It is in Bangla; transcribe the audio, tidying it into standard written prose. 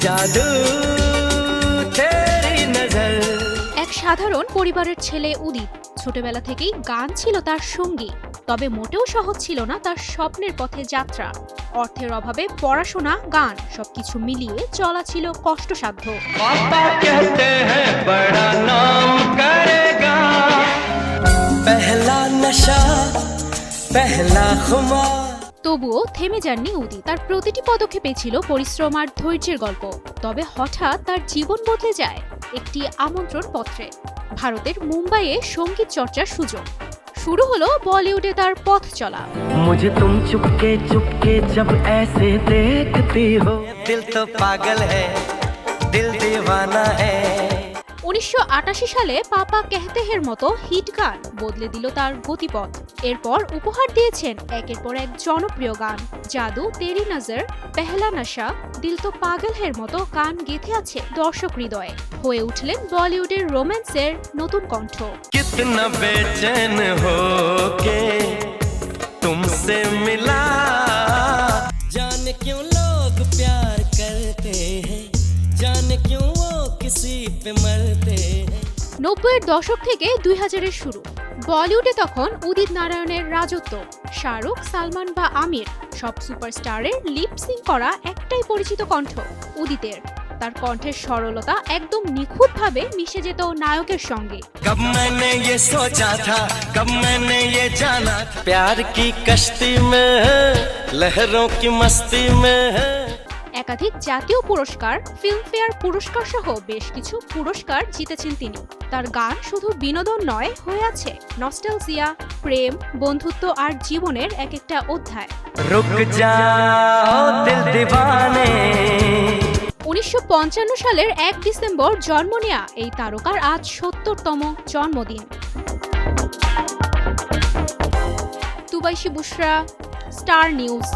जादू तेरी नजर। এক সাধারণ পরিবারের ছেলে উদিত ছোটবেলা থেকেই গান ছিল তার সঙ্গী। তবে মোটেও সহজ ছিল না তার স্বপ্নের পথে যাত্রা। অর্থের অভাবে পড়াশোনা, গান সবকিছু মিলিয়ে চলা ছিল কষ্টসাধ্য। पापा कहते हैं बड़ा नाम करेगा, पहला नशा पहला खुमार। তবুও থেমে যাননি উদিত। তার প্রতিটি পদক্ষেপে ছিল পরিশ্রম আর ধৈর্যের গল্প। তবে হঠাৎ তার জীবন বদলে যায় একটি আমন্ত্রণ পত্রে। ভারতের মুম্বাইয়ে সঙ্গীত চর্চার সুযোগ। শুরু হলো বলিউডে তার পথ চলা। मुझे तुम चुपके चुपके जब ऐसे देखती हो, दिल तो पागल है दिल दीवाना है। 1988 সালে পাপা কেহতে হের মতো হিট গান বদলে দিল তার গতিপথ। এরপর উপহার দিয়েছেন একের পর এক জনপ্রিয় গান। জাদু, তেরি নজর, পেহলা নশা, দিল তো পাগল হের মতো গান গেঁথে আছে দর্শক হৃদয়ে। হয়ে উঠলেন বলিউডের রোম্যান্সের নতুন কণ্ঠ। कितना बेचैन हो के तुमसे मिला, जाने क्यों लोग प्यार करते हैं, जाने क्यों वो किसी पे मरते हैं। 90-এর দশক থেকে 2000-এর শুরু। বলিউডে তখন উদিত নারায়ণের রাজত্ব। শাহরুখ, সালমান বা আমির সব সুপারস্টারের লিপ সিং করা একটাই পরিচিত কণ্ঠ উদিতের। তার কণ্ঠের সরলতা একদম নিখুঁতভাবে মিশে যেত নায়কের সঙ্গে। कब मैंने ये सोचा था, कब मैंने ये जाना था, प्यार की कश्ती में लहरों की मस्ती में। একাধিক জাতীয় পুরস্কার, ফিল্মফেয়ার পুরস্কার সহ বেশ কিছু পুরস্কার জিতেছেন তিনি। তার গান শুধু বিনোদন নয়, হয়ে আছে নস্টালজিয়া, প্রেম, বন্ধুত্ব আর জীবনের এক একটা অধ্যায়। रुक जाओ दिल दीवाने। 1955 সালের 1 ডিসেম্বর জন্ম নেয়া এই তারকার আজ 70তম জন্মদিন। তুবাইশি বুশরা, স্টার নিউজ।